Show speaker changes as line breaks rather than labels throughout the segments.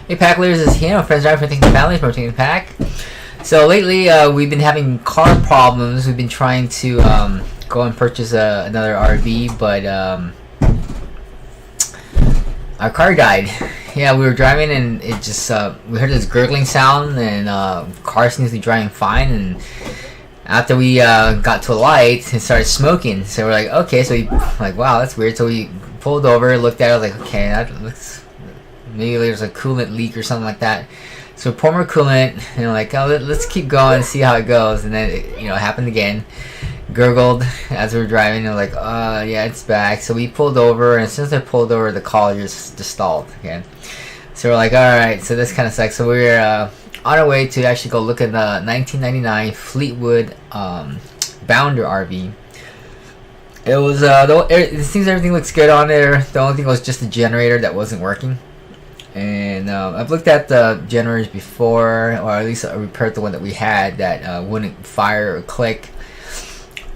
Hey Packlers, this is Hino, friends drive for taking families, protein pack. So lately, we've been having car problems. We've been trying to go and purchase another RV, but our car died. Yeah, we were driving and it just we heard this gurgling sound, and car seems to be driving fine. And after we got to a light, it started smoking. So we're like, okay, so we like, wow, that's weird. So we pulled over, looked at it, was like, okay, that looks. Maybe there's a coolant leak or something like that. So pour more coolant, and we're like, oh, let's keep going and see how it goes. And then it happened again. Gurgled as we were driving, and we're like, yeah, it's back. So we pulled over, and as soon as I pulled over, the car just stalled. Okay, so we're like, all right, so this kind of sucks. So we're on our way to actually go look at the 1999 Fleetwood Bounder RV. It was it seems everything looks good on there. The only thing was just the generator that wasn't working. And I've looked at the generators before, or at least I repaired the one that we had that wouldn't fire or click.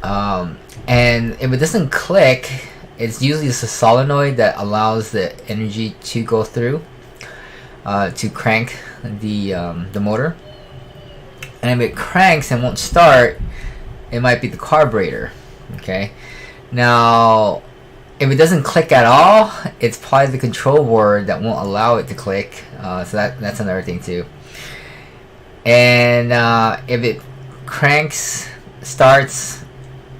And if it doesn't click, it's usually just a solenoid that allows the energy to go through to crank the motor. And if it cranks and won't start, it might be the carburetor. Okay, now if it doesn't click at all, it's probably the control board that won't allow it to click. So that's another thing too. And if it cranks, starts,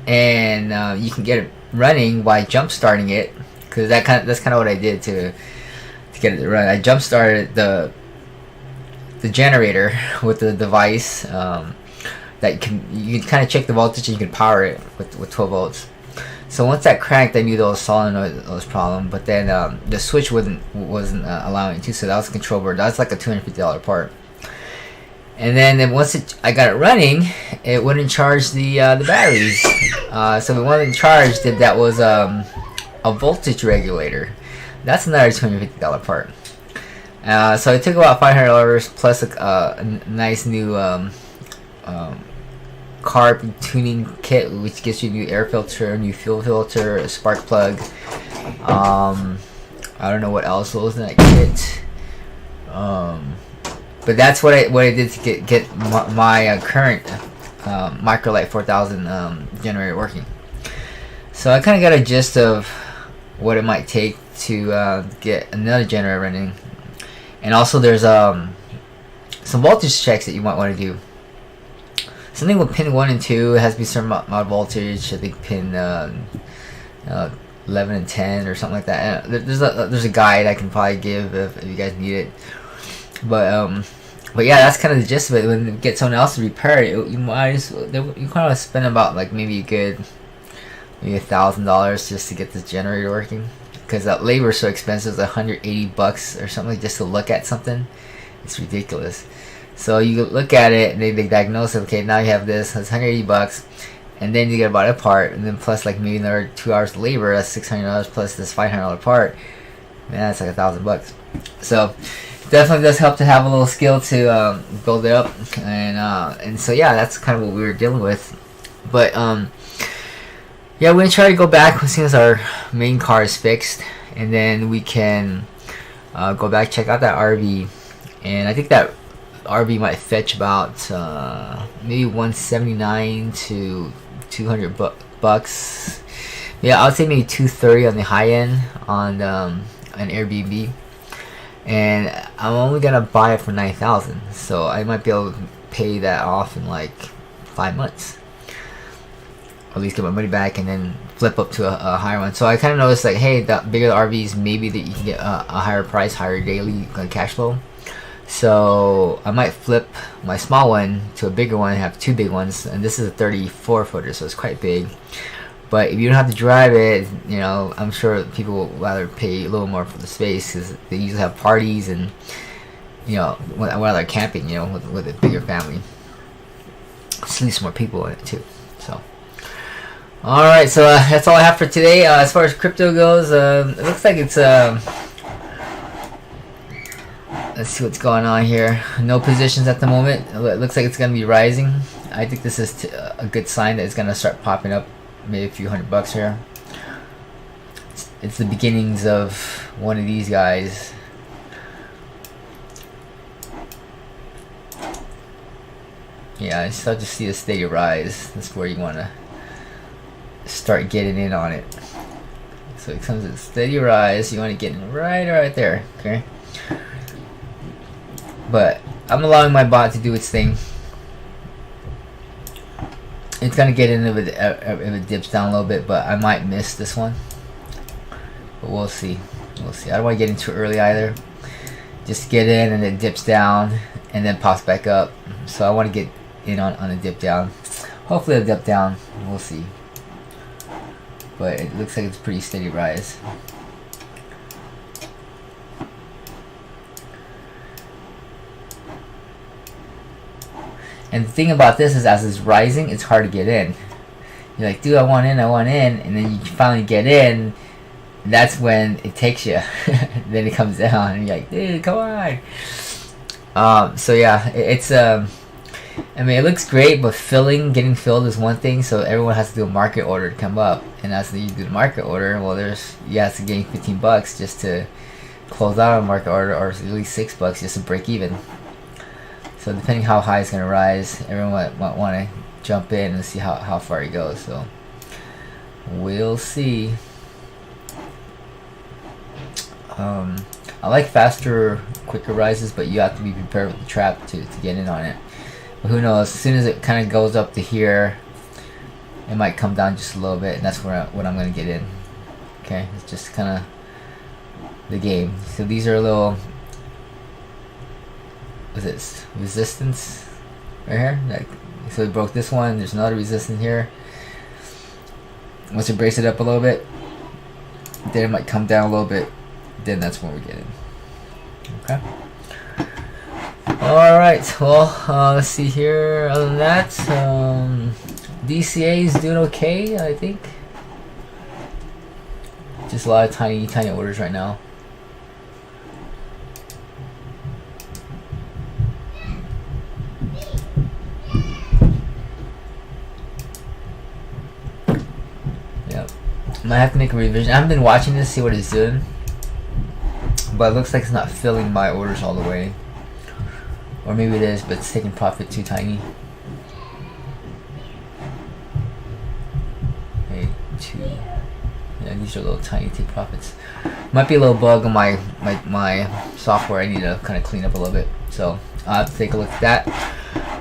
and you can get it running by jump starting it, because that's kind of what I did to get it to run. I jump started the generator with the device that you can kind of check the voltage, and you can power it with 12 volts. So once that cranked, I knew there was solenoid was problem, but then the switch wasn't allowing it to. So that was the control board. That's like a $250 part. And then once I got it running, it wouldn't charge the batteries. So the one that charged that was a voltage regulator. That's another $250 part. So it took about $500 plus a nice new carb tuning kit, which gives you a new air filter, new fuel filter, a spark plug. I don't know what else was in that kit. But that's what I did to get my current Microlight 4000 generator working. So I kind of got a gist of what it might take to get another generator running, and also there's some voltage checks that you might want to do. Something with pin 1 and 2 has to be certain mod voltage. I think pin 11 and 10 or something like that. There's a guide I can probably give if you guys need it. But yeah, that's kind of the gist of it. When you get someone else to repair it, you kind of spend about like maybe $1,000 just to get this generator working, because that labor is so expensive. It's $180 or something just to look at something. It's ridiculous. So you look at it and they diagnose it. Okay, now you have this. That's $180, and then you get about a part, and then plus like maybe another 2 hours of labor. That's $600 plus this $500 part. Man, that's like $1,000. So definitely does help to have a little skill to build it up, and so yeah, that's kind of what we were dealing with. But yeah, we're gonna try to go back as soon as our main car is fixed, and then we can go back, check out that RV, and I think that RV might fetch about maybe $179 to $200 Yeah, I would say maybe $230 on the high end on an Airbnb, and I'm only gonna buy it for $9,000, so I might be able to pay that off in like 5 months, or at least get my money back, and then flip up to a higher one. So I kind of noticed like, hey, the bigger the RVs, maybe that you can get a higher price, higher daily cash flow. So I might flip my small one to a bigger one and have 2 big ones, and this is a 34 footer, so it's quite big. But if you don't have to drive it, I'm sure people will rather pay a little more for the space, because they usually have parties and while they're camping, with a bigger family. At least more people in it too. So alright, so that's all I have for today. As far as crypto goes, it looks like it's let's see what's going on here. No positions at the moment. It looks like it's going to be rising. I think this is a good sign that it's going to start popping up, maybe a few $100 here. It's the beginnings of one of these guys. Yeah, I start to see a steady rise. That's where you want to start getting in on it. So it comes at a steady rise. You want to get in right there. Okay. But I'm allowing my bot to do its thing. It's gonna get in if it dips down a little bit, but I might miss this one. But we'll see. We'll see. I don't want to get in too early either. Just get in and it dips down and then pops back up. So I want to get in on a dip down. Hopefully it'll dip down. We'll see. But it looks like it's pretty steady rise. And the thing about this is, as it's rising, it's hard to get in. You're like, dude, I want in, and then you finally get in. That's when it takes you. Then it comes down, and you're like, dude, come on. So yeah, it's I mean, it looks great, but getting filled is one thing. So everyone has to do a market order to come up, and as you do the market order, well, you have to gain $15 just to close out a market order, or at least $6 just to break even. So depending how high it's gonna rise, everyone might want to jump in and see how far it goes. So we'll see. I like faster, quicker rises, but you have to be prepared with the trap to get in on it. But who knows? As soon as it kind of goes up to here, it might come down just a little bit, and that's when I'm gonna get in. Okay, it's just kind of the game. So these are a little. What's this? Resistance right here. Like, so we broke this one. There's another resistance here. Once we brace it up a little bit, then it might come down a little bit. Then that's when we get in. Okay. All right. Well, let's see here. Other than that, DCA is doing okay, I think. Just a lot of tiny orders right now. Might have to make a revision. I haven't been watching this, see what it's doing, but it looks like it's not filling my orders all the way, or maybe it is, but it's taking profit too tiny. Okay, 2. Yeah, these are little tiny take profits. Might be a little bug on my software. I need to kind of clean up a little bit, so I'll have to take a look at that.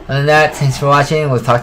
Other than that, thanks for watching. We'll talk